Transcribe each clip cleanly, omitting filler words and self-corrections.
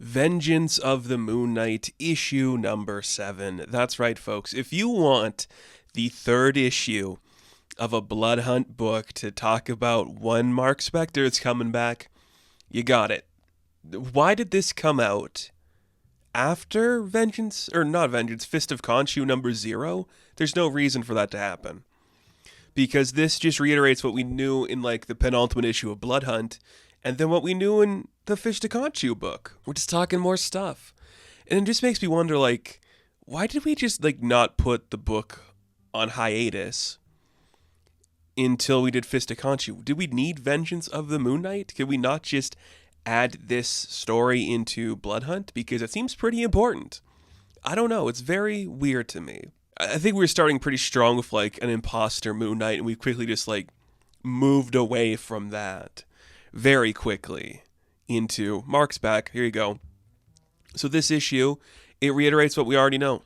Vengeance of the Moon Knight, issue number 7. That's right, folks. If you want the third issue of a Blood Hunt book to talk about when Mark Spector is coming back, you got it. Why did this come out after Vengeance, or not Vengeance, Fist of Khonshu number 0? There's no reason for that to happen. Because this just reiterates what we knew in like the penultimate issue of Blood Hunt, and then what we knew in the Fist of Khonshu book. We're just talking more stuff. And it just makes me wonder, like, why did we just like not put the book on hiatus until we did Fist of Khonshu? Did we need Vengeance of the Moon Knight? Could we not just add this story into Blood Hunt? Because it seems pretty important. I don't know. It's very weird to me. I think we were starting pretty strong with like an imposter Moon Knight, and we quickly just like moved away from that very quickly into Mark's back. Here you go. So this issue, it reiterates what we already know.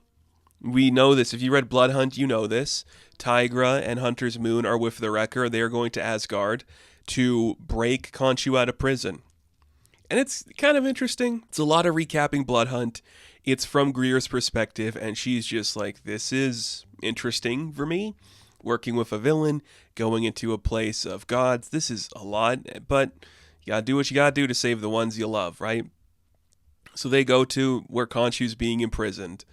We know this. If you read Blood Hunt, you know this. Tigra and Hunter's Moon are with the Wrecker. They are going to Asgard to break Khonshu out of prison. And it's kind of interesting. It's a lot of recapping Blood Hunt. It's from Greer's perspective, and she's just like, this is interesting for me. Working with a villain, going into a place of gods. This is a lot, but you gotta do what you gotta do to save the ones you love, right? So they go to where Khonshu's being imprisoned.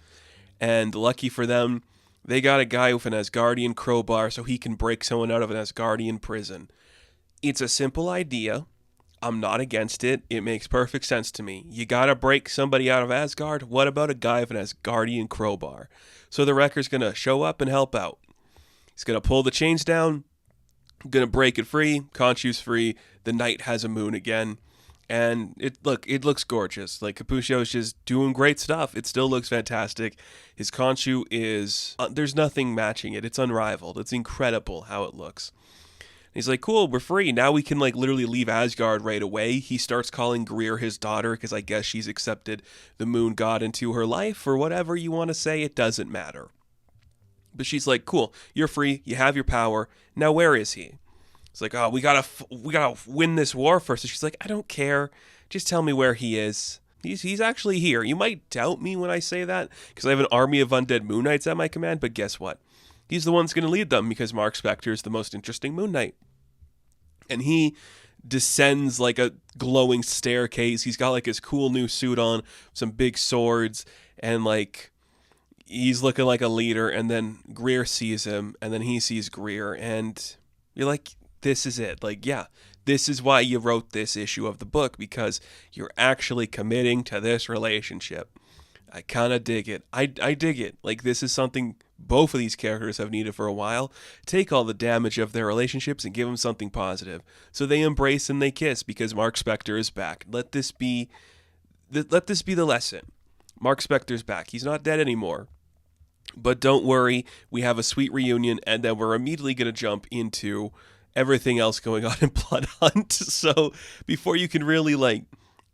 And lucky for them, they got a guy with an Asgardian crowbar so he can break someone out of an Asgardian prison. It's a simple idea. I'm not against it. It makes perfect sense to me. You gotta break somebody out of Asgard. What about a guy with an Asgardian crowbar? So the Wrecker's gonna show up and help out. He's gonna pull the chains down, gonna break it free. Khonshu's free. The Knight has a moon again. And it looks gorgeous. Like, Cappuccio's just doing great stuff. It still looks fantastic. His Khonshu is, there's nothing matching it. It's unrivaled. It's incredible how it looks. He's like, cool, we're free. Now we can like literally leave Asgard right away. He starts calling Greer his daughter because I guess she's accepted the moon god into her life, or whatever you want to say. It doesn't matter. But she's like, cool, you're free. You have your power. Now where is he? It's like, oh, we gotta win this war first. So she's like, I don't care. Just tell me where he is. He's actually here. You might doubt me when I say that because I have an army of undead Moon Knights at my command. But guess what? He's the one that's going to lead them because Mark Spector is the most interesting Moon Knight. And he descends like a glowing staircase. He's got like his cool new suit on, some big swords, and like he's looking like a leader. And then Greer sees him, and then he sees Greer, and you're like, this is it. Like, yeah, this is why you wrote this issue of the book, because you're actually committing to this relationship. I kind of dig it. I dig it. Like, this is something both of these characters have needed for a while. Take all the damage of their relationships and give them something positive. So they embrace and they kiss because Mark Spector is back. Let this be the lesson. Mark Spector's back. He's not dead anymore. But don't worry, we have a sweet reunion, and then we're immediately going to jump into everything else going on in Blood Hunt. So before you can really like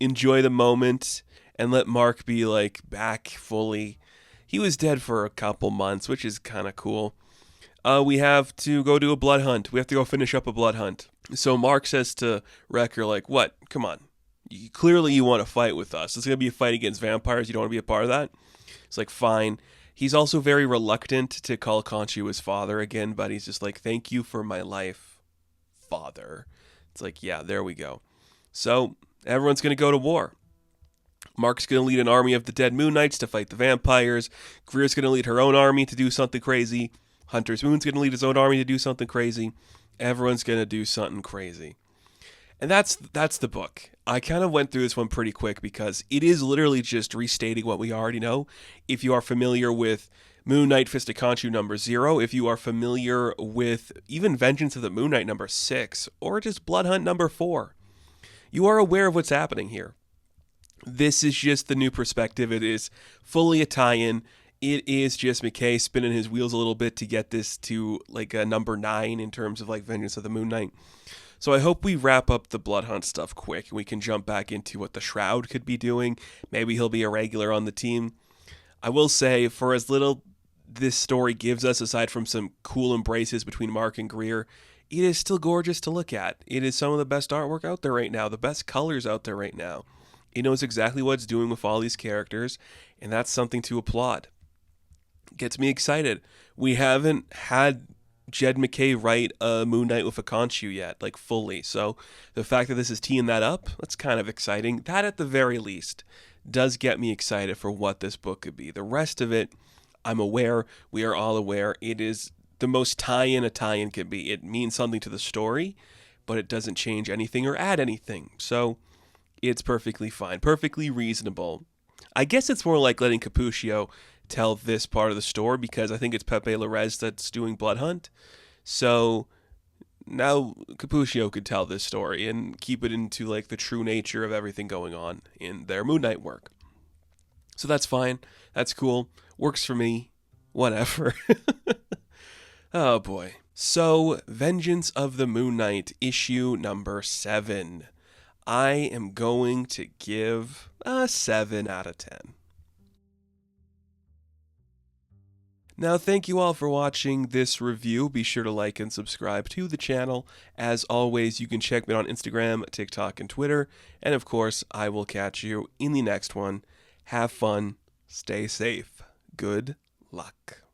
enjoy the moment and let Mark be like back fully, he was dead for a couple months, which is kind of cool. We have to go do a blood hunt. We have to go finish up a blood hunt. So Mark says to Wrecker, like, what? Come on. Clearly you want to fight with us. It's going to be a fight against vampires. You don't want to be a part of that? It's like, fine. He's also very reluctant to call Khonshu his father again, but he's just like, thank you for my life, father. It's like, yeah, there we go. So everyone's going to go to war. Mark's going to lead an army of the dead Moon Knights to fight the vampires. Greer's going to lead her own army to do something crazy. Hunter's Moon's going to lead his own army to do something crazy. Everyone's going to do something crazy. And that's the book. I kind of went through this one pretty quick because it is literally just restating what we already know. If you are familiar with Moon Knight Fist of Khonshu number 0, if you are familiar with even Vengeance of the Moon Knight number 6, or just Blood Hunt number 4, you are aware of what's happening here. This is just the new perspective. It is fully a tie-in. It is just McKay spinning his wheels a little bit to get this to like a number 9 in terms of like Vengeance of the Moon Knight. So I hope we wrap up the Blood Hunt stuff quick and we can jump back into what the Shroud could be doing. Maybe he'll be a regular on the team. I will say, for as little this story gives us, aside from some cool embraces between Mark and Greer, it is still gorgeous to look at. It is some of the best artwork out there right now, the best colors out there right now. It knows exactly what it's doing with all these characters, and that's something to applaud. Gets me excited. We haven't had Jed MacKay write a Moon Knight with a Khonshu yet, like fully. So the fact that this is teeing that up, that's kind of exciting. That at the very least does get me excited for what this book could be. The rest of it, I'm aware, we are all aware, it is the most tie-in a tie-in can be. It means something to the story, but it doesn't change anything or add anything. So it's perfectly fine, perfectly reasonable. I guess it's more like letting Cappuccio tell this part of the story because I think it's Pepe Larraz that's doing Blood Hunt. So now Cappuccio could tell this story and keep it into like the true nature of everything going on in their Moon Knight work. So that's fine. That's cool. Works for me. Whatever. Oh boy. So, Vengeance of the Moon Knight, issue number 7. I am going to give a 7 out of 10. Now, thank you all for watching this review. Be sure to like and subscribe to the channel. As always, you can check me out on Instagram, TikTok, and Twitter. And of course, I will catch you in the next one. Have fun. Stay safe. Good luck.